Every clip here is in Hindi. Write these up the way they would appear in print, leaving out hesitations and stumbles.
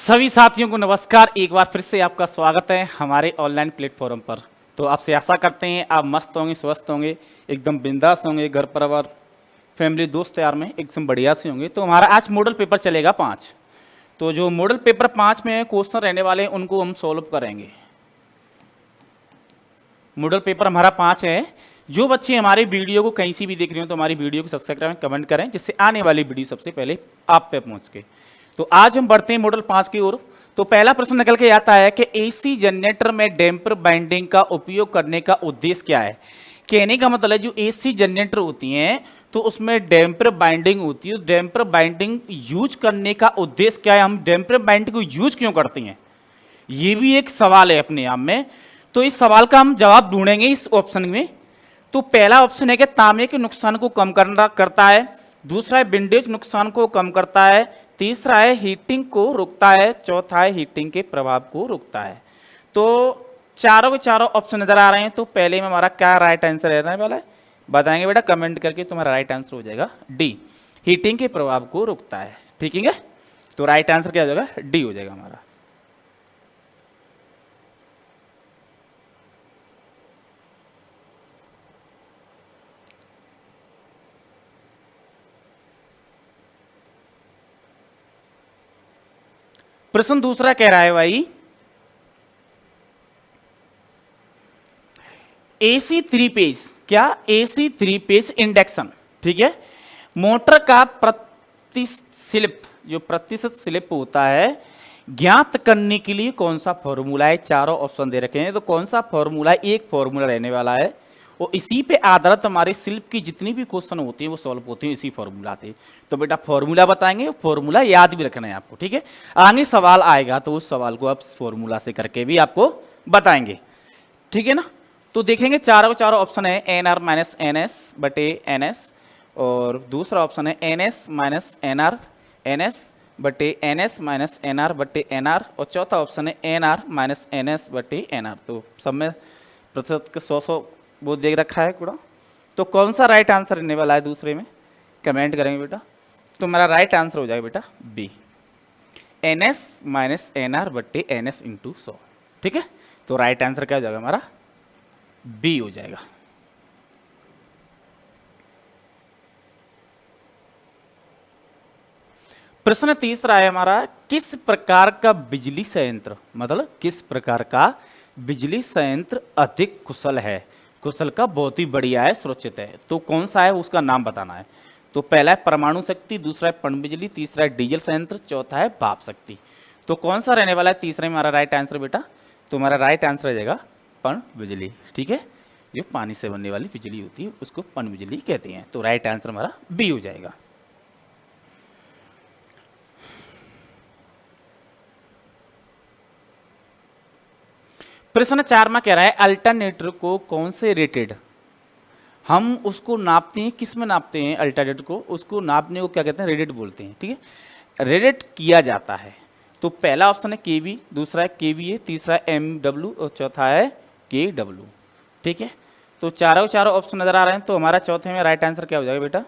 सभी साथियों को नमस्कार। एक बार फिर से आपका स्वागत है हमारे ऑनलाइन प्लेटफॉर्म पर। तो आपसे आशा करते हैं आप मस्त होंगे, स्वस्थ होंगे, एकदम बिंदास होंगे, घर परिवार फैमिली दोस्त यार में एकदम बढ़िया से होंगे। तो हमारा आज मॉडल पेपर चलेगा 5। तो जो मॉडल पेपर 5 में क्वेश्चन रहने वाले हैं उनको हम सॉल्व करेंगे। मॉडल पेपर हमारा 5 है। जो बच्चे हमारे वीडियो को कहीं से भी देख रहे हो तो हमारी वीडियो को सब्सक्राइब करें, कमेंट करें, जिससे आने वाली वीडियो सबसे पहले आप पे पहुंच के। तो आज हम बढ़ते हैं मॉडल 5 की ओर। तो पहला प्रश्न निकल के आता है कि एसी जनरेटर में डैम्पर बाइंडिंग का उपयोग करने का उद्देश्य क्या है। कहने का मतलब है जो एसी जनरेटर होती हैं तो उसमें डैम्पर बाइंडिंग होती है। डैम्पर बाइंडिंग यूज करने का उद्देश्य क्या है, हम डैम्पर बाइंडिंग को यूज क्यों करते हैं, ये भी एक सवाल है अपने आप में। तो इस सवाल का हम जवाब ढूंढेंगे इस ऑप्शन में। तो पहला ऑप्शन है कि तांबे के नुकसान को कम करता है, दूसरा है विंडेज नुकसान को कम करता है, तीसरा है हीटिंग को रोकता है, चौथा है हीटिंग के प्रभाव को रोकता है। तो चारों के चारों ऑप्शन नजर आ रहे हैं। तो पहले में हमारा क्या राइट आंसर रहने वाला है बताएंगे बेटा, कमेंट करके तुम्हारा राइट आंसर हो जाएगा डी, हीटिंग के प्रभाव को रोकता है। ठीक है, तो राइट आंसर क्या हो जाएगा, डी हो जाएगा हमारा। प्रश्न दूसरा कह रहा है भाई, एसी 3 पेज, क्या एसी 3 पेज इंडक्शन, ठीक है, मोटर का प्रतिशत स्लिप होता है ज्ञात करने के लिए कौन सा फॉर्मूला है। चारों ऑप्शन दे रखे हैं, तो कौन सा फॉर्मूला है, एक फॉर्मूला रहने वाला है और इसी पे आधारित हमारे स्लिप की जितनी भी क्वेश्चन होती हैं वो सॉल्व होती हैं इसी फॉर्मूला से। तो बेटा फॉर्मूला बताएंगे, फॉर्मूला याद भी रखना है आपको, ठीक है। आगे सवाल आएगा तो उस सवाल को आप फॉर्मूला से करके भी आपको बताएंगे, ठीक है ना। तो देखेंगे चारों चारों ऑप्शन है N R minus N S बटे एन एस, और दूसरा ऑप्शन है N S minus N R N S बटे N S minus N R बटे एन आर, और चौथा ऑप्शन है N R minus N S बटे एन आर। तो सब में प्रतिशत के 100 वो देख रखा है पूरा। तो कौन सा राइट आंसर रहने वाला है दूसरे में, कमेंट करेंगे बेटा। तो मेरा राइट आंसर हो जाएगा बेटा B, N S minus N R बटे एन एस इंटू 100, ठीक है। तो राइट आंसर क्या हो जाएगा हमारा, बी हो जाएगा। प्रश्न तीसरा है हमारा, किस प्रकार का बिजली संयंत्र, मतलब किस प्रकार का बिजली संयंत्र अधिक कुशल है। कुशल का बहुत ही बढ़िया है, सुरक्षित है। तो कौन सा है उसका नाम बताना है। तो पहला है परमाणु शक्ति, दूसरा है पनबिजली, तीसरा है डीजल संयंत्र, चौथा है भाप शक्ति। तो कौन सा रहने वाला है तीसरे में हमारा राइट आंसर बेटा, तो हमारा राइट आंसर हो जाएगा पनबिजली, ठीक है। जो पानी से बनने वाली बिजली होती है उसको पनबिजली कहते हैं। तो राइट आंसर हमारा बी हो जाएगा। प्रश्न 4 में कह रहा है अल्टरनेटर को कौन से रेटेड, हम उसको नापते हैं, किस में नापते हैं अल्टरनेटर को, उसको नापने को क्या कहते हैं, रेटेड बोलते हैं, ठीक है। रेटेड किया जाता है। तो पहला ऑप्शन है केवी, दूसरा है केवीए, तीसरा है एमडब्ल्यू और चौथा है केडब्ल्यू, ठीक है। तो चारों चारों ऑप्शन नजर आ रहे हैं। तो हमारा चौथे में राइट आंसर क्या हो जाएगा बेटा,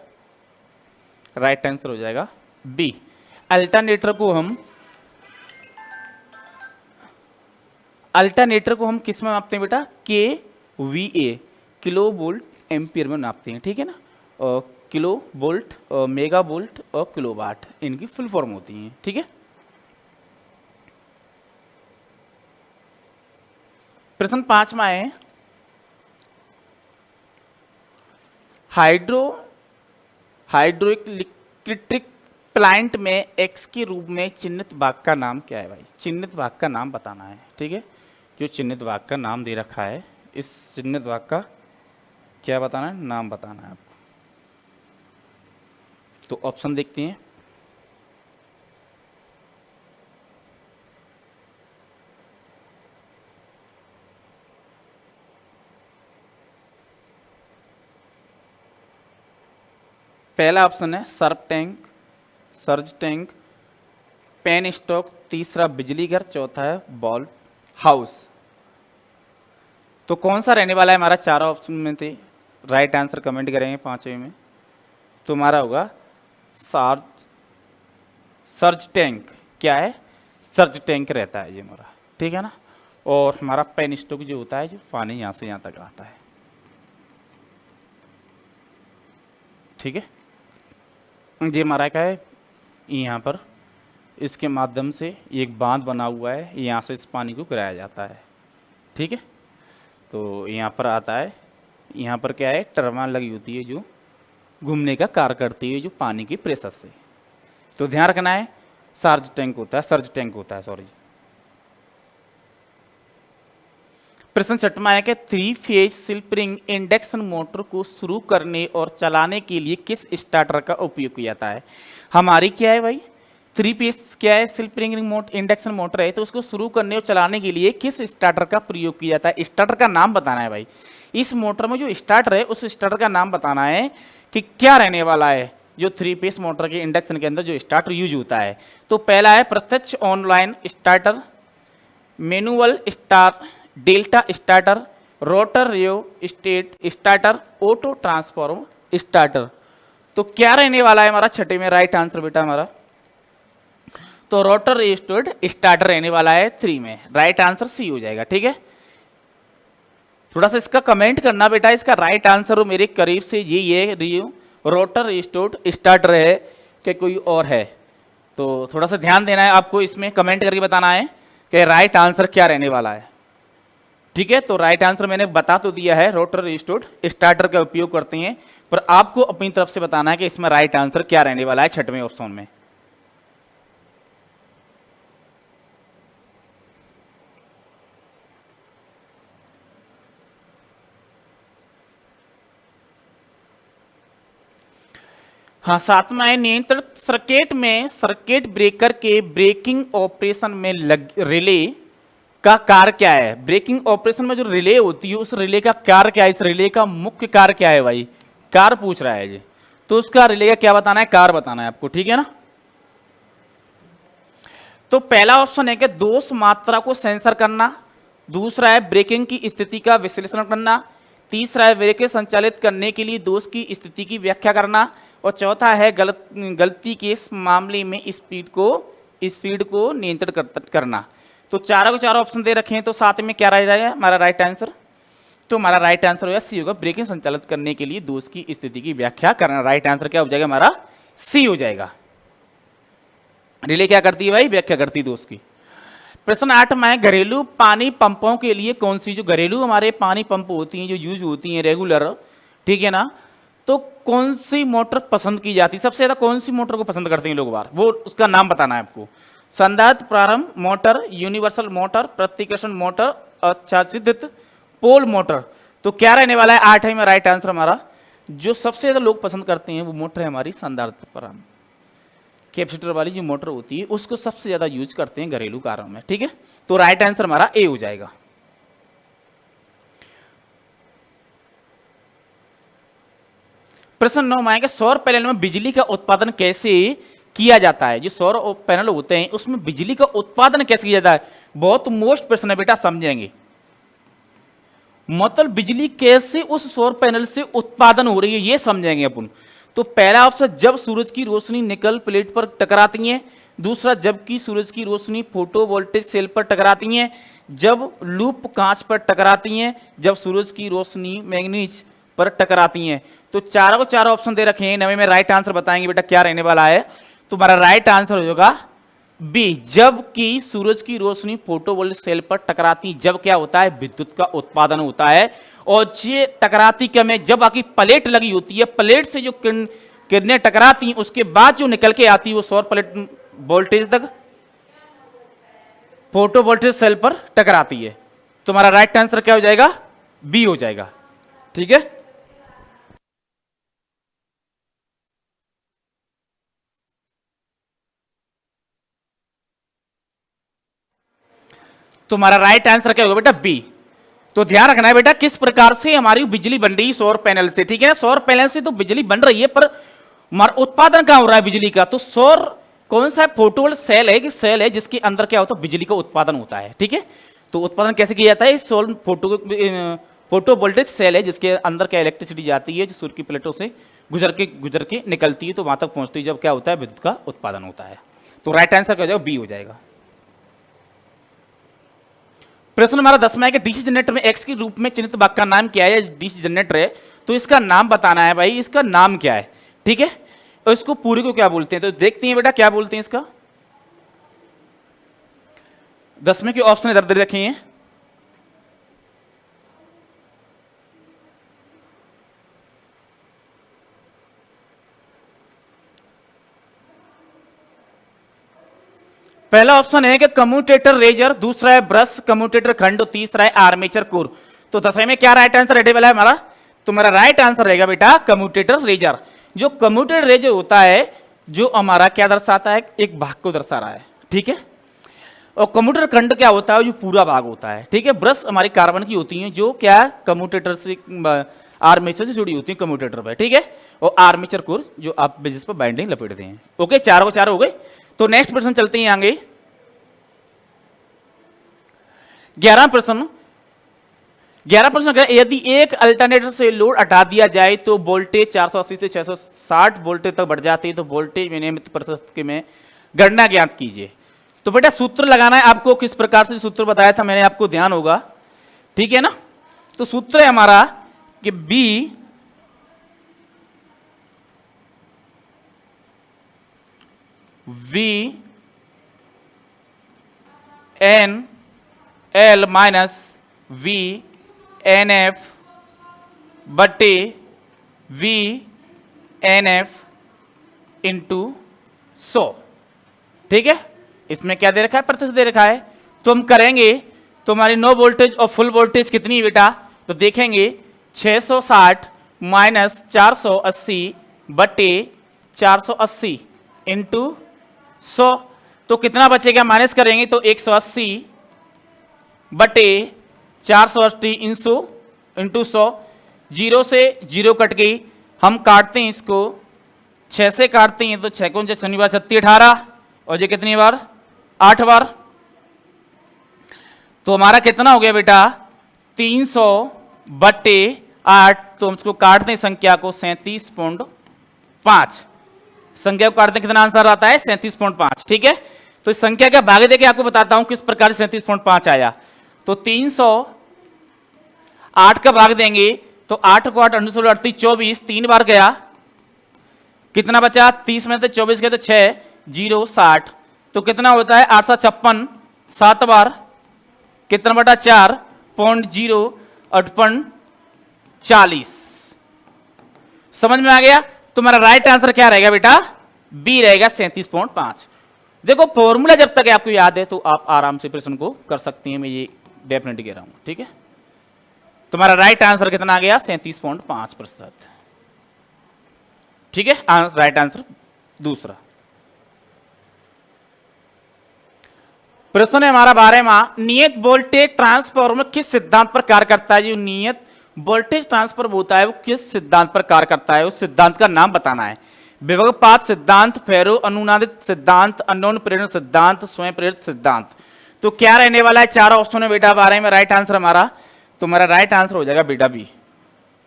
राइट आंसर हो जाएगा बी, अल्टरनेटर को हम किस में नापते हैं बेटा, के V A, kilo volt ampere में नापते हैं, ठीक है ना। और किलो वोल्ट और मेगा वोल्ट और किलो वाट इनकी फुल फॉर्म होती हैं, ठीक है। प्रश्न 5 में आए, हाइड्रोइलेक्ट्रिक प्लांट में एक्स के रूप में चिन्हित भाग का नाम क्या है भाई, चिन्हित भाग का नाम बताना है, ठीक है। जो चिन्हित भाग का नाम दे रखा है, इस चिन्हित भाग का क्या बताना है, नाम बताना है आपको। तो ऑप्शन देखते हैं। पहला ऑप्शन है surge tank, surge tank, penstock, तीसरा बिजली घर, चौथा है बॉल हाउस। तो कौन सा रहने वाला है हमारा चारों ऑप्शन में थे, राइट आंसर कमेंट करेंगे पांचवें में। तो हमारा होगा सर्ज टैंक, क्या है सर्ज टैंक रहता है ये हमारा, ठीक है ना। और हमारा पेन स्टॉक जो होता है, जो पानी यहाँ से यहाँ तक आता है, ठीक है। ये हमारा क्या है, यहाँ पर इसके माध्यम से एक बांध बना हुआ है, यहाँ से इस पानी को गिराया जाता है, ठीक है। तो यहाँ पर आता है, यहाँ पर क्या है, टर्बाइन लगी होती है जो घूमने का कार्य करती है जो पानी के प्रेशर से। तो ध्यान रखना है, सर्ज टैंक होता है सॉरी। प्रश्न छठवां है कि 3 phase slip ring induction motor को शुरू करने और चलाने के लिए किस स्टार्टर का उपयोग किया जाता है। हमारी क्या है भाई, 3 फेज क्या है, स्लिप रिंग इंडक्शन मोटर है, तो उसको शुरू करने और चलाने के लिए किस स्टार्टर का प्रयोग किया जाता है। स्टार्टर का नाम बताना है भाई, इस मोटर में जो स्टार्टर है उस स्टार्टर का नाम बताना है कि क्या रहने वाला है, जो 3 फेज मोटर के इंडक्शन के अंदर जो स्टार्टर यूज होता है। तो पहला है प्रत्यक्ष online starter, manual star, delta starter, rotor rheostat starter, auto transform starter. तो क्या रहने वाला है हमारा छठे में राइट आंसर बेटा हमारा, तो रोटर रियो स्टेट स्टार्टर रहने वाला है 3 में, राइट आंसर सी हो जाएगा, ठीक है। थोड़ा सा इसका कमेंट करना बेटा, इसका राइट आंसर मेरे करीब से यही है, रियो रोटर रियो स्टेट स्टार्टर है कि कोई और है। तो थोड़ा सा ध्यान देना है आपको, इसमें कमेंट करके बताना है कि राइट आंसर क्या रहने वाला है, ठीक है। तो राइट आंसर मैंने बता तो दिया है, रोटर रिस्टोर्ड स्टार्टर का उपयोग करते हैं, पर आपको अपनी तरफ से बताना है कि इसमें राइट आंसर क्या रहने वाला है छठवें ऑप्शन में। हाँ, सातवां है नियंत्रण सर्किट में सर्किट ब्रेकर के ब्रेकिंग ऑपरेशन में रिले का कार्य क्या है। ब्रेकिंग ऑपरेशन में जो रिले होती है उस रिले का कार्य क्या है, इस रिले का मुख्य कार्य क्या है भाई, कार्य पूछ रहा है जी। तो उसका रिले का क्या बताना है, कार्य बताना है आपको, ठीक है ना। तो पहला ऑप्शन है कि दोष मात्रा को सेंसर करना, दूसरा है ब्रेकिंग की स्थिति का विश्लेषण करना, तीसरा है ब्रेकें संचालित करने के लिए दोष की स्थिति की व्याख्या करना, और चौथा है गलती के इस मामले में स्पीड को नियंत्रित करना। तो चारों के चारों ऑप्शन दे रखे हैं, तो साथ में क्या रह जाएगा हमारा राइट आंसर, तो हमारा राइट आंसर होगा सी होगा, ब्रेकिंग संचालित करने के लिए दोष की स्थिति की व्याख्या करना। राइट आंसर क्या हो जाएगा हमारा, सी हो जाएगा। रिले क्या करती है भाई, व्याख्या करती है दोष की। प्रश्न 8 में घरेलू पानी पंपों के लिए कौन सी, जो घरेलू हमारे पानी पंप होती हैं जो यूज होती हैं रेगुलर, ठीक है ना, तो कौन सी मोटर पसंद की जाती है, सबसे ज्यादा कौन सी मोटर को पसंद करते हैं लोग बार, वो उसका नाम बताना है आपको। संधारित्र प्रारंभ मोटर, यूनिवर्सल मोटर, प्रतिकर्षण मोटर, आच्छादित पोल मोटर। तो क्या रहने वाला है 8 में राइट आंसर हमारा, जो सबसे ज्यादा लोग पसंद करते हैं वो मोटर है हमारी संधारित्र प्रारंभ, कैपेसिटर वाली जो मोटर होती है उसको सबसे ज्यादा यूज करते हैं घरेलू कार्यों में, ठीक है। तो राइट आंसर हमारा ए हो जाएगा। प्रश्न 9 में आएगा सौर पैनल में बिजली का उत्पादन कैसे किया जाता है। जो सौर पैनल होते हैं उसमें बिजली का उत्पादन कैसे किया जाता है, बहुत मोस्ट प्रश्न है बेटा, समझेंगे। मतलब बिजली कैसे उस सौर पैनल से उत्पादन हो रही है ये समझेंगे अपन। तो पहला ऑप्शन, जब सूरज की रोशनी निकल प्लेट पर टकराती है, दूसरा जबकि सूरज की रोशनी फोटोवोल्टिक सेल पर टकराती है, जब लूप कांच पर टकराती हैं, जब सूरज की रोशनी मैग्नीज पर टकराती हैं। तो चारों को चारों ऑप्शन दे रखे हैं, 9 में राइट आंसर बताएंगे बेटा क्या रहने वाला है। तो हमारा राइट आंसर होगा बी, जबकि सूरज की रोशनी फोटोवोल्टिक सेल पर टकराती, जब क्या होता है विद्युत का उत्पादन होता है। और ये टकराती क्या में, जब आकी प्लेट लगी होती है, प्लेट से जो किरणें टकराती उसके बाद जो निकल के आती है वो सौर प्लेट वोल्टेज तक फोटोवोल्टिक सेल पर टकराती है। तो हमारा राइट आंसर क्या हो जाएगा, बी हो जाएगा, ठीक है। तो हमारा राइट आंसर क्या होगा बेटा, बी। तो ध्यान रखना है बेटा किस प्रकार से हमारी बिजली बन रही है सौर पैनल से, ठीक है। सौर पैनल से तो बिजली बन रही है, पर हमारा उत्पादन कहां हो रहा है बिजली का, तो सौर कौन सा है, फोटोवोल्टिक सेल है कि सेल है जिसके अंदर क्या होता है बिजली का उत्पादन होता है, ठीक है। तो उत्पादन कैसे किया जाता है, सौर फोटोवोल्टिक सेल है जिसके अंदर क्या इलेक्ट्रिसिटी जाती है जो सूर्य की प्लेटों से गुजर के निकलती है, तो वहां तक पहुंचती है जब क्या होता है विद्युत का उत्पादन होता है। तो राइट आंसर क्या हो जाएगा, बी हो जाएगा। प्रश्न हमारा 10वां है कि डीसी जनरेटर में एक्स के रूप में चिन्हित वाक्य का नाम क्या है। डीसी जनरेटर है तो इसका नाम बताना है भाई, इसका नाम क्या है, ठीक है। और इसको पूरी को क्या बोलते हैं, तो देखते हैं बेटा क्या बोलते हैं इसका। 10वें के ऑप्शन इधर दे रखे हैं। पहला ऑप्शन है कि कम्यूटेटर रेजर, दूसरा है ब्रश, कम्यूटेटर खंड, तीसरा है आर्मेचर कोर। तो 10वें में क्या राइट आंसर रेडी वाला है हमारा, तो मेरा राइट आंसर रहेगा बेटा कम्यूटेटर रेजर। जो कम्यूटेटर रेजर होता है जो हमारा क्या दर्शाता है, एक भाग को दर्शा रहा है, ठीक है। और कम्यूटेटर खंड क्या होता है, जो पूरा भाग होता है, ठीक है। ब्रश हमारी कार्बन की होती है जो क्या कम्यूटेटर से आर्मेचर से जुड़ी होती है कम्यूटेटर पर, ठीक है। और आर्मेचर कोर जो आप जिस पर बाइंडिंग लपेटते हैं। ओके, चारों को चार हो गए। तो नेक्स्ट प्रश्न चलते हैं आगे। 11 प्रश्न यदि एक अल्टरनेटर से लोड हटा दिया जाए तो वोल्टेज 480 से 660 वोल्टेज तक बढ़ जाती है, तो वोल्टेज विनियमित प्रतिशत में गणना ज्ञात कीजिए। तो बेटा सूत्र लगाना है आपको, किस प्रकार से सूत्र बताया था मैंने आपको, ध्यान होगा, ठीक है ना। तो सूत्र है हमारा कि B V N L minus V N F बटे वी एन एफ इंटू 100, ठीक है। इसमें क्या दे रखा है, प्रतिशत दे रखा है। तो हम करेंगे तो हमारी नो वोल्टेज और फुल वोल्टेज कितनी है बेटा, तो देखेंगे 660 माइनस 480 बटे 480 इंटू 100, तो कितना बचेगा, माइनस करेंगे तो 180 बटे 480 इंटू 100, 0 से 0 कट गई। हम काटते हैं इसको 6 से काटते हैं तो 6 को 6 बार 36 18, और ये कितनी बार 8 बार। तो हमारा कितना हो गया बेटा 300 बटे 8। तो हम इसको काटते हैं संख्या को 37.5, संख्या को काटते कितना आंसर आता है 37.5, ठीक है। तो इस संख्या का भाग देके आपको बताता हूं किस प्रकार से 37.5 आया। तो 308 का भाग देंगे तो 8 को 8 38 24, 3 बार गया, कितना बचा 30 में से 24 गए तो 6 0 60, तो कितना होता है 856, 7 बार कितना बटा 4.0 40। समझ में आ गया। तुम्हारा राइट आंसर क्या रहेगा बेटा, बी रहेगा 37.5। देखो फॉर्मूला जब तक आपको याद है तो आप आराम से प्रश्न को कर सकती हैं, मैं ये डेफिनेटली कह रहा हूं, ठीक है। तुम्हारा राइट आंसर कितना आ गया 37.5%, ठीक है। राइट आंसर दूसरा। प्रश्न है हमारा 12वां, नियत वोल्टेज ट्रांसफार्मर किस सिद्धांत पर कार्य करता है। जो नियत वोल्टेज ट्रांसफर होता है वो किस सिद्धांत पर कार्य करता है, उस सिद्धांत का नाम बताना है। विभवपात सिद्धांत, फेरो अनुनादित सिद्धांत, अन्योन्य प्रेरण सिद्धांत, स्वयं प्रेरित सिद्धांत। तो क्या रहने वाला है, चार ऑप्शन है बेटा 12 में राइट आंसर हमारा। तो हमारा राइट आंसर हो जाएगा बेटा बी,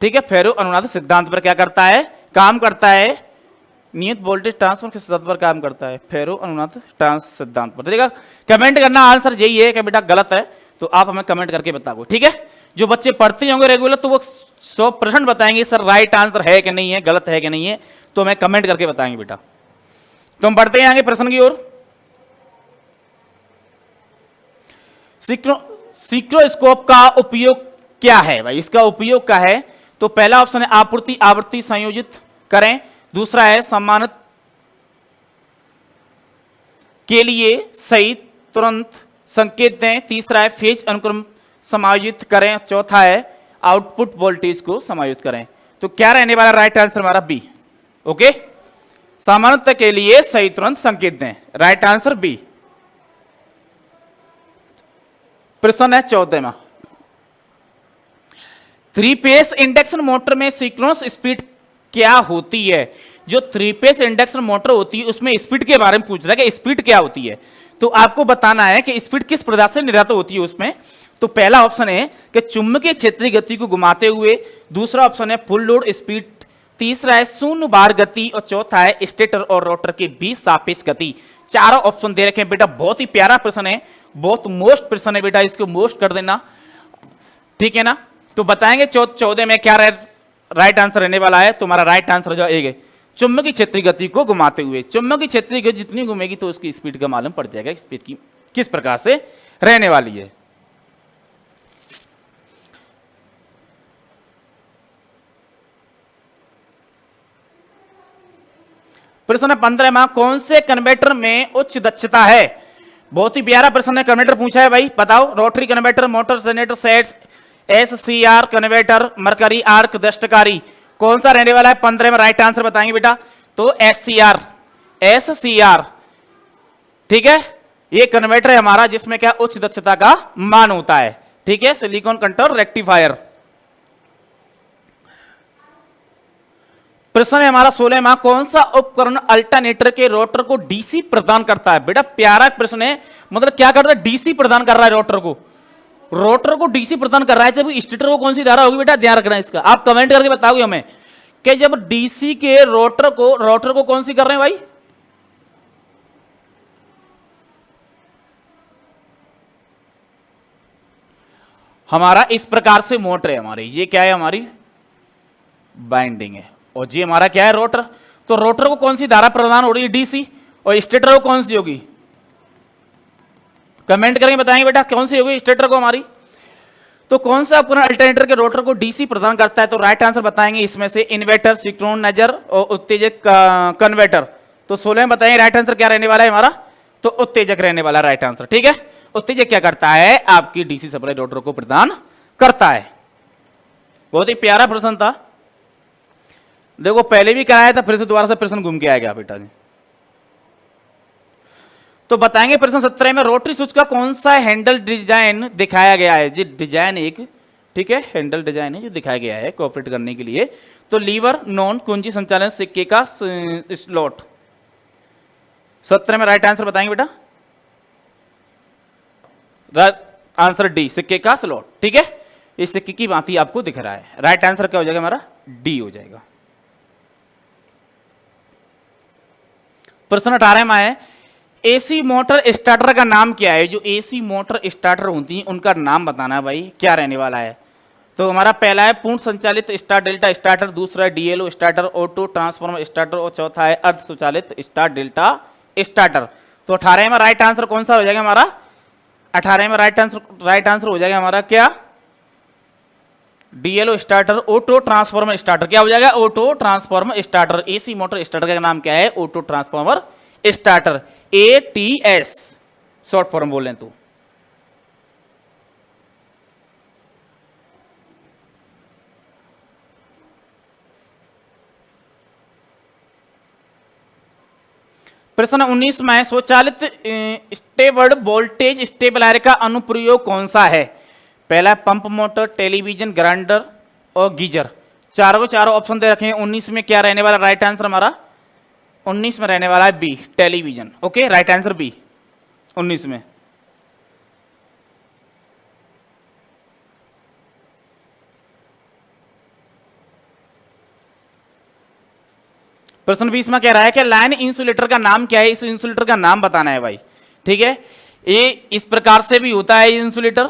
ठीक है। फेरो अनुनादित सिद्धांत पर क्या करता है, काम करता है। नियत वोल्टेज ट्रांसफर किस सिद्धांत पर काम करता है, फेरो अनुनादित ट्रांस सिद्धांत पर। देखिएगा कमेंट करना, आंसर यही है कि बेटा गलत है तो आप हमें कमेंट करके बताओ, ठीक है। जो बच्चे पढ़ते होंगे रेगुलर तो वो 100% बताएंगे सर राइट आंसर है कि नहीं है, गलत है कि नहीं है, तो हमें कमेंट करके बताएंगे बेटा। तो हम बढ़ते हैं आगे प्रश्न की ओर। सिक्रोस्कोप का उपयोग क्या है भाई, इसका उपयोग क्या है। तो पहला ऑप्शन है आपूर्ति आवृत्ति संयोजित करें, दूसरा है सम्मानित के लिए सही तुरंत संकेत दें, तीसरा है फेज अनुक्रम समायोजित करें, चौथा है आउटपुट वोल्टेज को समायोजित करें। तो क्या रहने वाला राइट आंसर हमारा बी, ओके। सामान्यता के लिए सही तुरंत संकेत दें, राइट आंसर बी। प्रश्न है 14वां, 3 फेज इंडक्शन मोटर में सिंक्रोनस स्पीड क्या होती है। जो 3 फेज इंडक्शन मोटर होती है उसमें स्पीड के बारे में पूछ रहा है कि स्पीड क्या होती है। तो आपको बताना है कि स्पीड किस प्रकार से निर्धारित होती है उसमें। तो पहला ऑप्शन है कि चुंबकीय क्षेत्रीय गति को घुमाते हुए, दूसरा ऑप्शन है फुल लोड स्पीड, तीसरा है शून्य बार गति और चौथा है स्टेटर और रोटर के बीच सापेक्ष गति। चारों ऑप्शन दे रखे हैं बेटा, बहुत ही प्यारा प्रश्न है, बहुत मोस्ट प्रश्न है बेटा, इसको मोस्ट कर देना, ठीक है ना। तो बताएंगे 14 में क्या राइट आंसर रहने वाला है। तुम्हारा राइट आंसर जो है चुंबकीय क्षेत्रीय गति को घुमाते हुए, चुंबकीय क्षेत्रीय गति जितनी घूमेगी तो उसकी स्पीड का मालूम पड़ जाएगा, स्पीड की किस प्रकार से रहने वाली है। प्रश्न 15 में कौन से कन्वर्टर में उच्च दक्षता है। बहुत ही प्यारा प्रश्न है, कन्वर्टर पूछा है भाई, बताओ। Rotary converter, motor generator set, SCR converter, mercury arc, दष्टकारी, कौन सा रहने वाला है 15 में राइट आंसर बताएंगे बेटा। तो SCR, ठीक है, ये कन्वर्टर है हमारा जिसमें क्या उच्च दक्षता का मान होता है, ठीक है। Silicon control rectifier. प्रश्न है हमारा 16 में कौन सा उपकरण अल्टरनेटर के रोटर को डीसी प्रदान करता है। बेटा प्यारा प्रश्न है, मतलब क्या कर रहा है, डीसी प्रदान कर रहा है रोटर को डीसी प्रदान कर रहा है। जब स्टेटर को कौन सी धारा होगी बेटा, ध्यान रखना इसका, आप कमेंट करके बताओगे हमें कि जब डीसी के रोटर को कौन सी कर रहे हैं भाई। हमारा इस प्रकार से मोटर है हमारी, ये क्या है, हमारी बाइंडिंग है, और ये हमारा क्या है, रोटर। तो रोटर को कौन सी धारा प्रदान हो रही है, डीसी, और स्टेटर को कौन सी होगी, कमेंट करके बताएंगे बेटा कौन सी होगी स्टेटर को हमारी। तो कौन सा उपकरण अल्टरनेटर के रोटर को डीसी प्रदान करता है, तो राइट आंसर बताएंगे इसमें से इन्वर्टर, सिंक्रोनाइजर और उत्तेजक कन्वर्टर। तो 16 में बताएंगे राइट आंसर क्या रहने वाला है हमारा, तो उत्तेजक रहने वाला राइट आंसर, ठीक है। उत्तेजक क्या करता है, आपकी डीसी सप्लाई रोटर को प्रदान करता है। बहुत ही प्यारा प्रश्न था, देखो पहले भी कराया था, फिर से दोबारा से प्रश्न घूम के आएगा बेटा जी। तो बताएंगे प्रश्न 17 में रोटरी स्विच का कौन सा हैंडल डिजाइन दिखाया गया है। जी डिजाइन एक, ठीक है, हैंडल डिजाइन है जो दिखाया गया है कोऑपरेट करने के लिए। तो लीवर, नॉन, कुंजी संचालन, सिक्के का स्लॉट। 17 में राइट आंसर बताएंगे बेटा, आंसर डी, सिक्के का स्लॉट, ठीक है। इस सिक्के की भांति आपको दिख रहा है, राइट आंसर क्या हो जाएगा हमारा, डी हो जाएगा। प्रश्न 18 में है एसी मोटर स्टार्टर का नाम क्या है। जो एसी मोटर स्टार्टर होती हैं उनका नाम बताना है भाई, क्या रहने वाला है। तो हमारा पहला है पूर्ण संचालित स्टार डेल्टा स्टार्टर, दूसरा है DLO starter, auto transformer starter, और चौथा है अर्ध स्वचालित स्टार डेल्टा स्टार्टर। तो 18 में राइट आंसर कौन सा हो जाएगा हमारा, 18 में राइट आंसर हो जाएगा हमारा क्या, DLO starter, auto transformer starter. क्या हो जाएगा, auto transformer starter. AC motor starter का नाम क्या है, auto transformer starter, ATS short form बोलें तो। प्रश्न 19 में स्वचालित स्टेबर्ड वोल्टेज स्टेबलाइजर का अनुप्रयोग कौन सा है। पहला पंप मोटर, टेलीविजन, ग्राइंडर और गीजर। चारों ऑप्शन दे रखे हैं। 19 में क्या रहने वाला राइट आंसर हमारा, 19 में रहने वाला है B, television. Okay, right answer B 19 में। प्रश्न 20 में कह रहा है कि लाइन इंसुलेटर का नाम क्या है। इस इंसुलेटर का नाम बताना है भाई, ठीक है। ये इस प्रकार से भी होता है इंसुलेटर,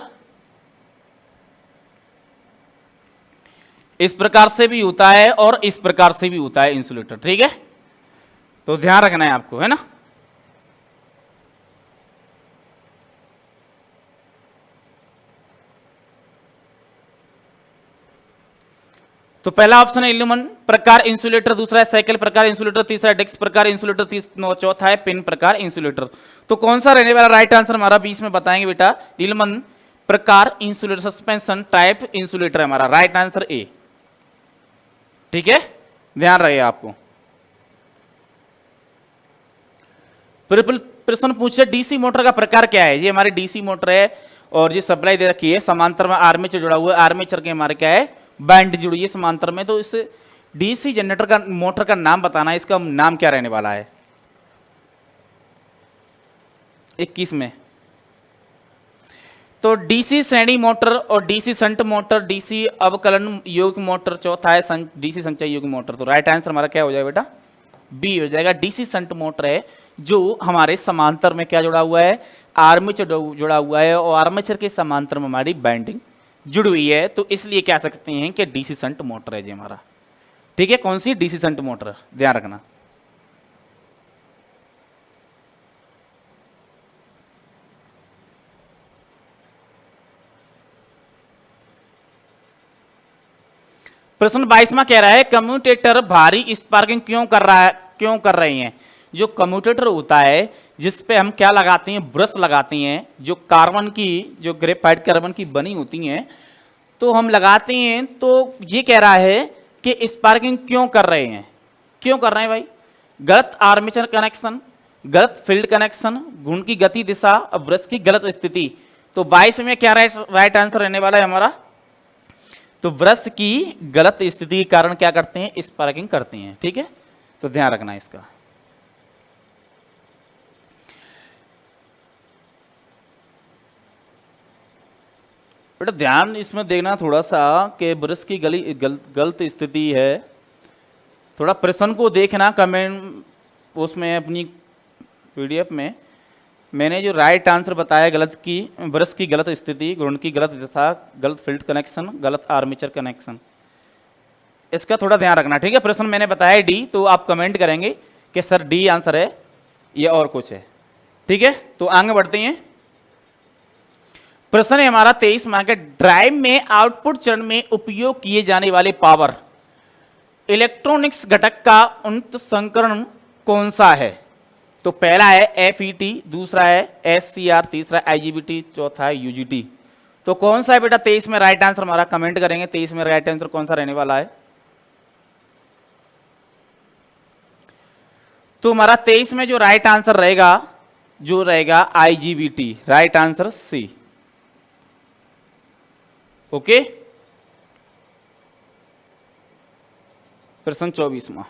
इस प्रकार से भी होता है और इस प्रकार से भी होता है इंसुलेटर, ठीक है। तो ध्यान रखना है आपको, है ना। तो पहला ऑप्शन है एल्यूमिनियम प्रकार इंसुलेटर, दूसरा है साइकिल प्रकार इंसुलेटर, तीसरा है डिस्क प्रकार इंसुलेटर, चौथा है पिन प्रकार इंसुलेटर। तो कौन सा रहने वाला राइट आंसर हमारा 20 में बताएंगे बेटा, एल्यूमिनियम प्रकार इंसुलेटर सस्पेंशन टाइप इंसुलेटर है हमारा, राइट आंसर ए, ठीक है, ध्यान रहे आपको। प्रश्न पूछे डीसी मोटर का प्रकार क्या है। ये हमारी डीसी मोटर है और ये सप्लाई दे रखी है, समांतर में आर्मेचर जुड़ा हुआ है, आर्मेचर के हमारे क्या है, बैंड जुड़ी है समांतर में। तो इस डीसी जनरेटर का मोटर का नाम बताना है, इसका नाम क्या रहने वाला है 21 में। तो डीसी श्रेणी मोटर और डीसी संट मोटर, डीसी अवकलन योग्य मोटर, चौथा है डीसी संचय योग्य मोटर। तो राइट आंसर हमारा क्या हो जाएगा बेटा, बी हो जाएगा। डीसी संट मोटर है जो हमारे समांतर में क्या जुड़ा हुआ है, आर्मेचर जुड़ा हुआ है, और आर्मेचर के समांतर में हमारी बाइंडिंग जुड़ी हुई है, तो इसलिए कह सकते हैं कि डीसी संट मोटर है जी हमारा। ठीक है, कौन सी, डीसी संट मोटर, ध्यान रखना। प्रश्न 22वां कह रहा है कम्यूटेटर भारी स्पार्किंग क्यों कर रहे हैं। जो कम्यूटेटर होता है जिस पे हम क्या लगाते हैं, ब्रश लगाते हैं, जो कार्बन की, जो ग्रेफाइट कार्बन की बनी होती हैं, तो हम लगाते हैं। तो ये कह रहा है कि स्पार्किंग क्यों कर रहे हैं, क्यों कर रहे हैं भाई, गलत आर्मेचर कनेक्शन, गलत फील्ड कनेक्शन, घूर्ण की गति दिशा और ब्रश की गलत स्थिति। तो 22 में क्या राइट आंसर रहने वाला है हमारा, तो ब्रश की गलत स्थिति के कारण क्या करते हैं, स्पार्किंग करते हैं। ठीक है, तो ध्यान रखना इसका। बेटा ध्यान इसमें देखना थोड़ा सा कि ब्रश की गलत स्थिति है, थोड़ा प्रश्न को देखना। कमेंट उसमें अपनी पीडीएफ में मैंने जो राइट आंसर बताया, गलत की ब्रश की गलत स्थिति, घूर्ण की गलत दिशा, गलत फील्ड कनेक्शन, गलत आर्मेचर कनेक्शन, इसका थोड़ा ध्यान रखना। ठीक है, प्रश्न मैंने बताया डी, तो आप कमेंट करेंगे कि सर डी आंसर है या और कुछ है। ठीक है, तो आगे बढ़ते हैं। प्रश्न है हमारा 23 माह के, ड्राइव में आउटपुट चरण में उपयोग किए जाने वाले पावर इलेक्ट्रॉनिक्स घटक का उन्नत संस्करण कौन सा है। तो पहला है FET, दूसरा है SCR, तीसरा IGBT, चौथा है UGT। तो कौन सा है बेटा 23 में राइट आंसर हमारा, कमेंट करेंगे 23 में राइट आंसर कौन सा रहने वाला है। तो हमारा 23 में जो राइट आंसर रहेगा, जो रहेगा IGBT, right answer C. Okay, प्रश्न 24वां,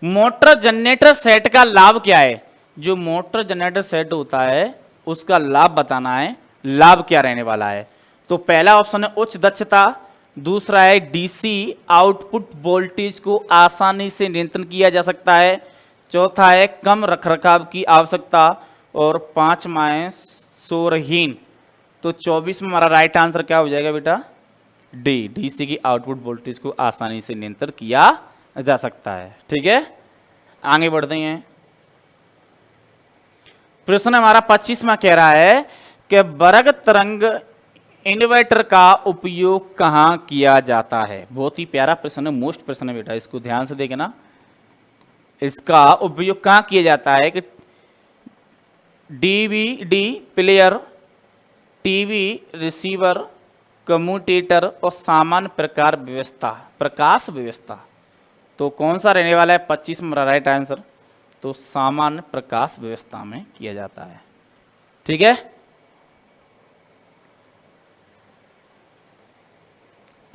मोटर जनरेटर सेट का लाभ क्या है। जो मोटर जनरेटर सेट होता है उसका लाभ बताना है, लाभ क्या रहने वाला है। तो पहला ऑप्शन है उच्च दक्षता, दूसरा है डीसी आउटपुट वोल्टेज को आसानी से नियंत्रण किया जा सकता है, चौथा है कम रखरखाव की आवश्यकता, और पांचवा है शोरहीन। तो 24 में हमारा राइट आंसर क्या हो जाएगा बेटा, डी, डीसी की आउटपुट वोल्टेज को आसानी से नियंत्रण किया जा सकता है। ठीक है, आगे बढ़ते हैं। प्रश्न हमारा 25वां कह रहा है कि वर्ग तरंग इन्वर्टर का उपयोग कहां किया जाता है। बहुत ही प्यारा प्रश्न है, मोस्ट प्रश्न है बेटा, इसको ध्यान से देखना। इसका उपयोग कहां किया जाता है कि DVD player, TV receiver, commutator और सामान्य प्रकाश व्यवस्था। तो कौन सा रहने वाला है 25 में राइट आंसर, तो सामान्य प्रकाश व्यवस्था में किया जाता है। ठीक है,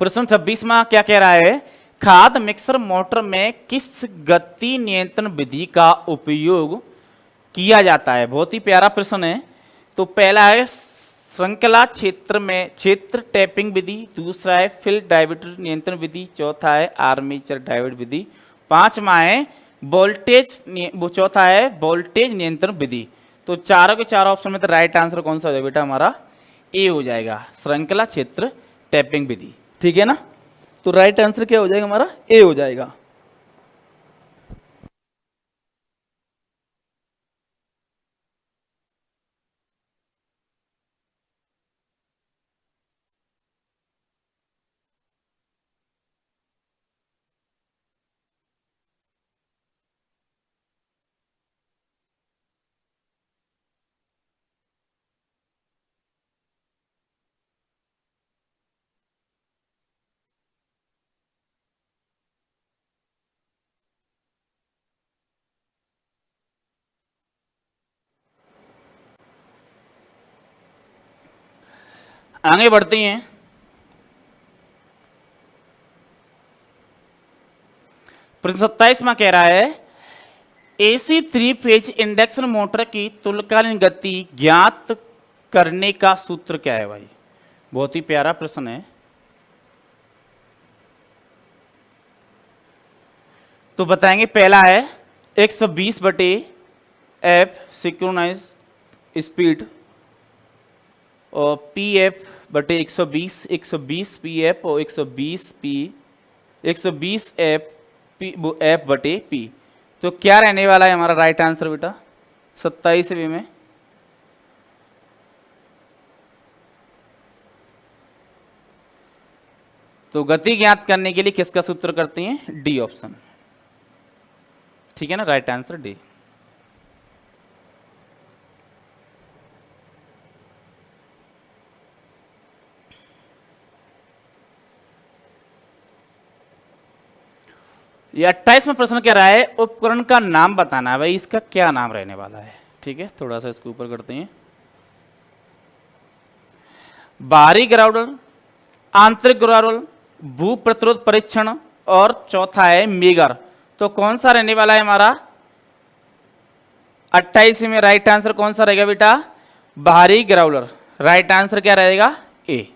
प्रश्न 26वां क्या कह रहा है, खाद मिक्सर मोटर में किस गति नियंत्रण विधि का उपयोग किया जाता है। बहुत ही प्यारा प्रश्न है। तो पहला है श्रृंखला क्षेत्र टैपिंग विधि, दूसरा है फील्ड डायवर्टर नियंत्रण विधि, चौथा है आर्मेचर डायोड विधि, पांचवा है चौथा है वोल्टेज नियंत्रण विधि। तो चारों के चारों ऑप्शन में तो राइट आंसर कौन सा हो जाएगा बेटा हमारा, ए हो जाएगा, श्रृंखला क्षेत्र टैपिंग विधि। ठीक है ना, तो राइट आंसर क्या हो जाएगा हमारा, ए हो जाएगा। आगे बढ़ते हैं। प्रश्न 27वां कह रहा है एसी 3 फेज इंडक्शन मोटर की तुल्यकालीन गति ज्ञात करने का सूत्र क्या है भाई? बहुत ही प्यारा प्रश्न है। तो बताएंगे, पहला है 120 बटे एफ सिंक्रोनाइज स्पीड और पी एफ बटे 120 पी एफ और 120 एफ बटे पी। तो क्या रहने वाला है हमारा राइट आंसर बेटा 27वें में? तो गति ज्ञात करने के लिए किसका सूत्र करते हैं? डी ऑप्शन, ठीक है ना, राइट आंसर डी। ये 28वां प्रश्न कह रहा है उपकरण का नाम बताना है भाई, इसका क्या नाम रहने वाला है? ठीक है, थोड़ा सा इसको ऊपर करते हैं। बाहरी ग्राउंडर, आंतरिक ग्राउंडर, भू प्रतिरोध परीक्षण और चौथा है मेगर। तो कौन सा रहने वाला है हमारा 28 में? राइट आंसर कौन सा रहेगा बेटा? बाहरी ग्राउंडर। राइट आंसर क्या रहेगा? ए।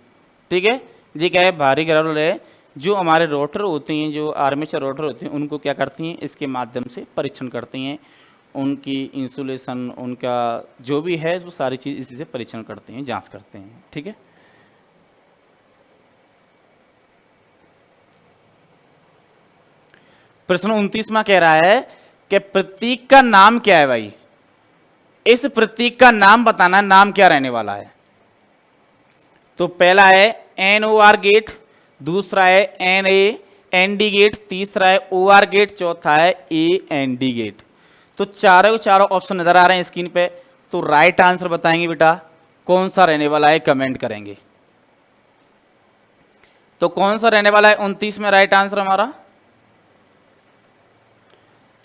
ठीक है, ये क्या है? बाहरी ग्राउंडर है। जो हमारे रोटर होते हैं, जो आर्मेचर रोटर होते हैं, उनको क्या करती हैं? इसके माध्यम से परीक्षण करती हैं, उनकी इंसुलेशन, उनका जो भी है वो सारी चीज़ इसी से परीक्षण करते हैं, जांच करते हैं। ठीक है, प्रश्न 29वां कह रहा है कि प्रतीक का नाम क्या है भाई? इस प्रतीक का नाम बताना, नाम क्या रहने वाला है? तो पहला है NOR गेट, दूसरा है NAND गेट, तीसरा है OR गेट, चौथा है AND गेट। तो चारों ऑप्शन नजर आ रहे हैं स्क्रीन पे। तो राइट आंसर बताएंगे बेटा कौन सा रहने वाला है, कमेंट करेंगे। तो कौन सा रहने वाला है 29 में राइट आंसर हमारा?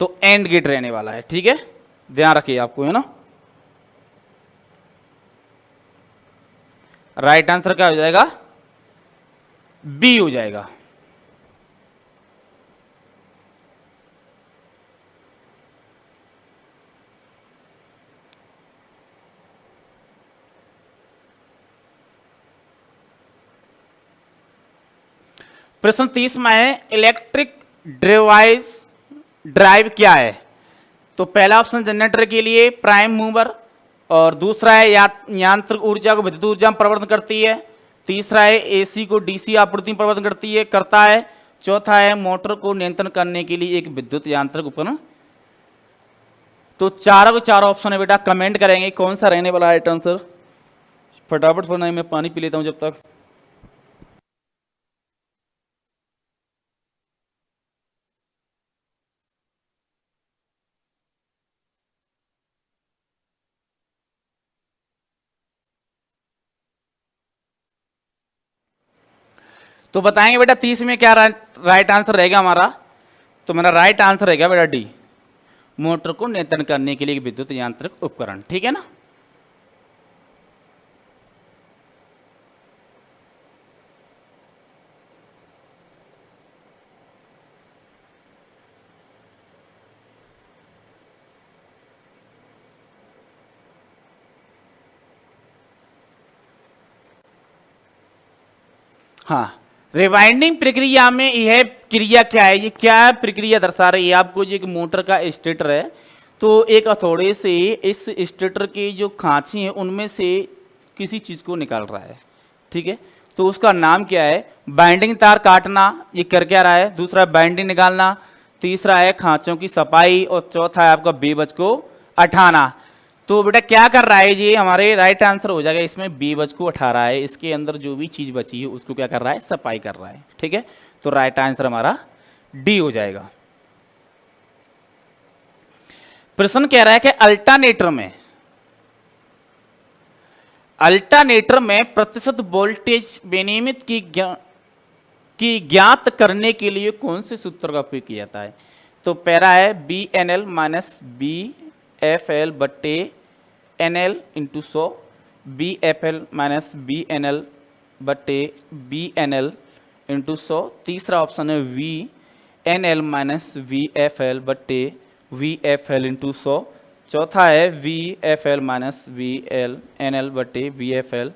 तो एंड गेट रहने वाला है। ठीक है, ध्यान रखिए आपको, है ना। राइट आंसर क्या हो जाएगा? बी हो जाएगा। प्रश्न 30 में है इलेक्ट्रिक ड्राइव क्या है? तो पहला ऑप्शन जनरेटर के लिए प्राइम मूवर, और दूसरा है यांत्रिक ऊर्जा को विद्युत ऊर्जा में परिवर्तन करती है, तीसरा है एसी को डीसी आपूर्ति में परिवर्तन करता है, चौथा है मोटर को नियंत्रण करने के लिए एक विद्युत यांत्रिक उपकरण। तो चारों ऑप्शन है बेटा, कमेंट करेंगे कौन सा रहने वाला है आंसर। फटाफट फटाफट मैं पानी पी लेता हूं जब तक। तो बताएंगे बेटा 30 में क्या राइट आंसर रहेगा हमारा? तो मेरा राइट आंसर रहेगा बेटा डी, मोटर को नियंत्रण करने के लिए विद्युत यांत्रिक उपकरण। ठीक है ना। हाँ, रिवाइंडिंग प्रक्रिया में यह क्रिया क्या है? ये क्या प्रक्रिया दर्शा रही है आपको? जो एक मोटर का स्टेटर है, तो एक हथौड़े से इस स्टेटर के जो खांचे हैं उनमें से किसी चीज़ को निकाल रहा है। ठीक है, तो उसका नाम क्या है? बाइंडिंग तार काटना, ये कर क्या रहा है? दूसरा बाइंडिंग निकालना, तीसरा है खांचों की सफाई, और चौथा है आपका बेबज को हटाना। तो बेटा क्या कर रहा है ये? हमारे राइट आंसर हो जाएगा इसमें बेबज को उठा रहा है, इसके अंदर जो भी चीज बची है उसको क्या कर रहा है? सफाई कर रहा है। ठीक है, तो राइट आंसर हमारा डी हो जाएगा। प्रश्न कह रहा है कि अल्टरनेटर में प्रतिशत वोल्टेज विनियमित की ज्ञात करने के लिए कौन से सूत्र का उपयोग किया जाता है? तो पहला है BNL माइनस BFL बट्टे NL into 100, BFL minus BNL बट्टे BNL इंटू 100, तीसरा ऑप्शन है VNL माइनस VFL बट्टे वी एफ एल इंटू 100। चौथा है V F L minus V L N L बटे वी एफ एल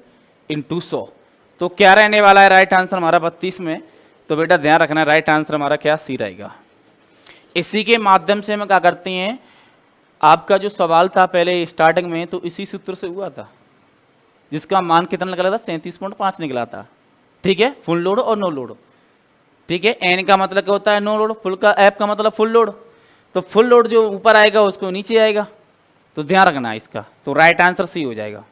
इंटू 100। तो क्या रहने वाला है राइट आंसर हमारा 32 में? तो बेटा ध्यान रखना, राइट आंसर हमारा क्या सी रहेगा। इसी के माध्यम से हम क्या करते हैं, आपका जो सवाल था पहले स्टार्टिंग में तो इसी सूत्र से हुआ था, जिसका मान कितना निकला था? 37.5 निकला था। ठीक है, फुल लोड और नो लोड। ठीक है, एन का मतलब क्या होता है? No load. फुल का एफ का मतलब फुल लोड। तो फुल लोड जो ऊपर आएगा उसको नीचे आएगा, तो ध्यान रखना इसका। तो राइट आंसर सी हो जाएगा।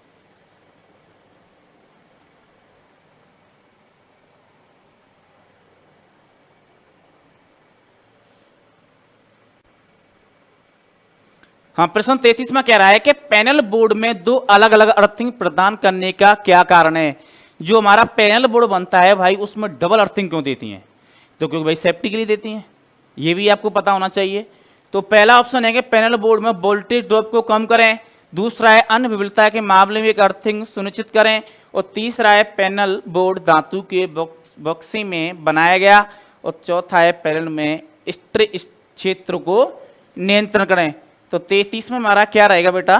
हाँ, प्रश्न 33 में कह रहा है कि पैनल बोर्ड में दो अलग अलग अर्थिंग प्रदान करने का क्या कारण है? जो हमारा पैनल बोर्ड बनता है भाई, उसमें डबल अर्थिंग क्यों देती हैं? तो क्योंकि भाई सेफ्टी के लिए देती हैं, ये भी आपको पता होना चाहिए। तो पहला ऑप्शन है कि पैनल बोर्ड में वोल्टेज ड्रॉप को कम करें। दूसरा है अन्य विविधता के मामले में एक अर्थिंग सुनिश्चित करें। और तीसरा है पैनल बोर्ड धातु के बॉक्सी में बनाया गया। और चौथा है पैनल में स्ट्रे क्षेत्र को नियंत्रण करें। तो 33 में हमारा क्या रहेगा बेटा?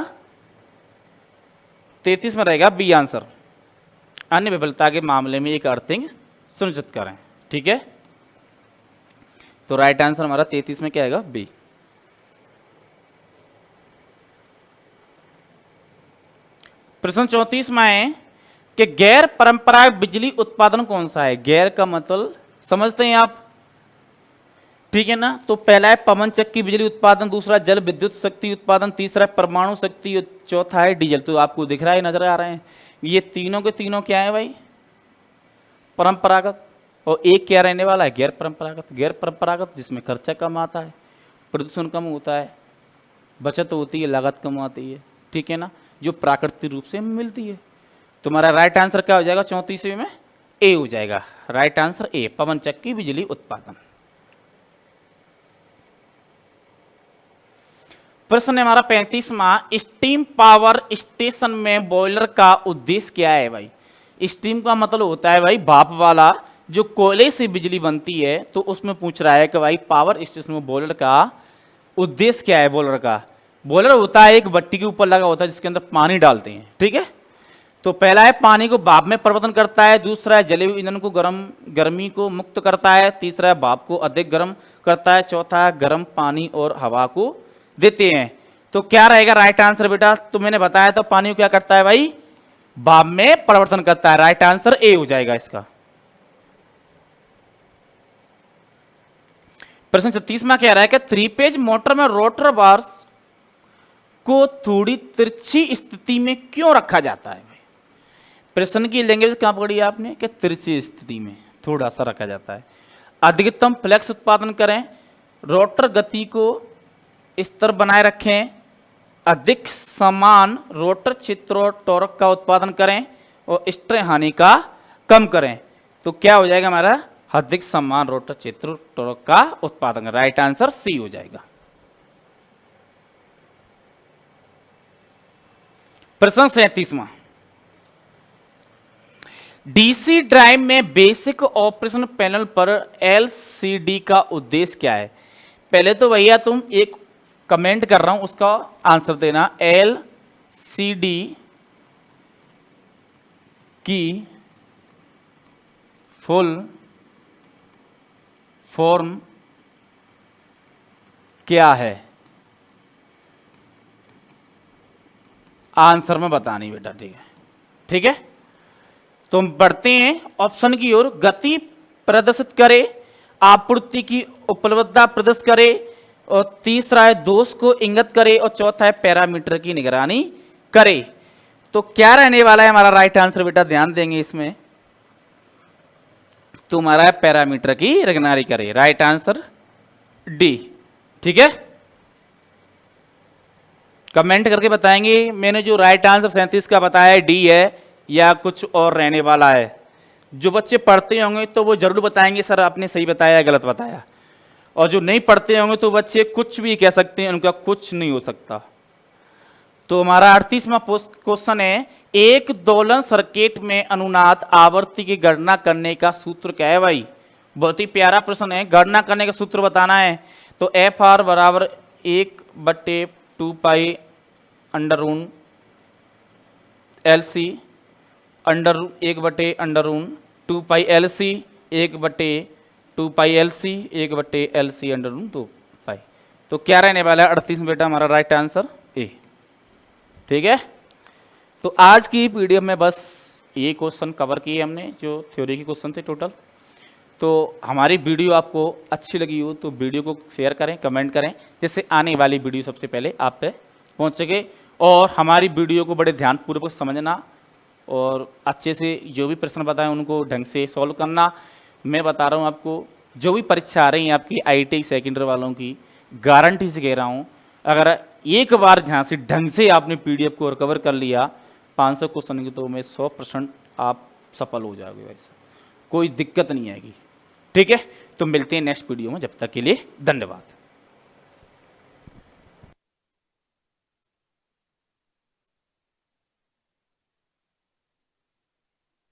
33 में रहेगा बी आंसर, अन्य विफलता के मामले में एक अर्थिंग सुनिश्चित करें। ठीक है, तो राइट आंसर हमारा 33 में क्या आएगा? बी। प्रश्न 34 में है कि गैर परंपरागत बिजली उत्पादन कौन सा है? गैर का मतलब समझते हैं आप, ठीक है ना? तो पहला है पवन चक्की बिजली उत्पादन, दूसरा जल विद्युत शक्ति उत्पादन, तीसरा है परमाणु शक्ति और चौथा है डीजल। तो आपको दिख रहा है, नजर आ रहे हैं, ये तीनों के तीनों क्या है भाई? परंपरागत। और एक क्या रहने वाला है? गैर परंपरागत। गैर परंपरागत जिसमें खर्चा कम आता है, प्रदूषण कम होता है, बचत होती है, लागत कम आती है, ठीक है ना, जो प्राकृतिक रूप से मिलती है। तुम्हारा राइट आंसर क्या हो जाएगा 34 में? ए हो जाएगा। राइट आंसर ए, पवन चक्की बिजली उत्पादन। प्रश्न है हमारा 35वां, स्टीम पावर स्टेशन में बॉयलर का उद्देश्य क्या है भाई? स्टीम का मतलब होता है भाई भाप वाला, जो कोयले से बिजली बनती है। तो उसमें पूछ रहा है कि भाई पावर स्टेशन में बॉयलर का उद्देश्य क्या है? बॉयलर का, बॉयलर होता है एक भट्टी के ऊपर लगा होता है जिसके अंदर पानी डालते हैं। ठीक है, तो पहला है पानी को भाप में परिवर्तन करता है, दूसरा है जलीय ईंधन को गर्मी को मुक्त करता है, तीसरा है भाप को अधिक गर्म करता है, चौथा है गर्म पानी और हवा को देते हैं। तो क्या रहेगा राइट आंसर बेटा? तो मैंने बताया था पानी को क्या करता है भाई? भाप में परिवर्तन करता है। राइट आंसर ए हो जाएगा इसका। प्रश्न 36 में कह रहा है कि 3 फेज मोटर में रोटर बार्स को थोड़ी तिरछी स्थिति में क्यों रखा जाता है भाई? प्रश्न की लैंग्वेज कहां पकड़ी आपने कि तिरछी स्थिति में थोड़ा सा रखा जाता है। अधिकतम फ्लक्स उत्पादन करें, रोटर गति को स्थिर बनाए रखें, अधिक समान रोटर क्षेत्र और टॉर्क का उत्पादन करें और स्ट्रे हानि का कम करें। तो क्या हो जाएगा हमारा? अधिक समान रोटर क्षेत्र टॉर्क का उत्पादन। राइट आंसर सी हो जाएगा। प्रश्न 37वां, डीसी ड्राइव में बेसिक ऑपरेशन पैनल पर एलसीडी का उद्देश्य क्या है? पहले तो भैया तुम एक कमेंट कर रहा हूं, उसका आंसर देना। एलसीडी की फुल फॉर्म क्या है? आंसर में बतानी बेटा, ठीक है? ठीक है, तो हम बढ़ते हैं ऑप्शन की ओर। गति प्रदर्शित करे, आपूर्ति की उपलब्धता प्रदर्शित करे, और तीसरा है दोष को इंगित करे, और चौथा है पैरामीटर की निगरानी करे। तो क्या रहने वाला है हमारा राइट आंसर बेटा? ध्यान देंगे इसमें, तो हमारा है पैरामीटर की निगरानी करे। Right answer D. ठीक है, कमेंट करके बताएंगे मैंने जो राइट आंसर 37 का बताया है डी है या कुछ और रहने वाला है। जो बच्चे पढ़ते होंगे तो वो जरूर बताएंगे सर आपने सही बताया या गलत बताया, और जो नहीं पढ़ते होंगे तो बच्चे कुछ भी कह सकते हैं, उनका कुछ नहीं हो सकता। तो हमारा 38वां क्वेश्चन है, एक दोलन सर्किट में अनुनाद आवृत्ति की गणना करने का सूत्र क्या है भाई? बहुत ही प्यारा प्रश्न है। गणना करने का सूत्र बताना है, तो एफ आर बराबर 1/2 under root LC under 1/2 pi LC 1/2 LC 1/LC under root 2 pi. तो क्या रहने वाला है 38 में बेटा हमारा राइट आंसर ए। ठीक है, तो आज की पीडीएफ में बस ये क्वेश्चन कवर किए हमने जो थ्योरी के क्वेश्चन थे टोटल। तो हमारी वीडियो आपको अच्छी लगी हो तो वीडियो को शेयर करें, कमेंट करें, जिससे आने वाली वीडियो सबसे पहले आप पे पहुँच सके। और हमारी वीडियो को बड़े ध्यानपूर्वक समझना और अच्छे से जो भी प्रश्न बताएं उनको ढंग से सॉल्व करना। मैं बता रहा हूँ आपको, जो भी परीक्षा आ रही है आपकी IIT सेकेंडरी वालों की, गारंटी से कह रहा हूँ, अगर एक बार यहाँ से ढंग से आपने PDF को रिकवर कर लिया 500 क्वेश्चन की, तो मैं 100% आप सफल हो जाओगे, वैसे कोई दिक्कत नहीं आएगी। ठीक है, तो मिलते हैं नेक्स्ट वीडियो में, जब तक के लिए धन्यवाद।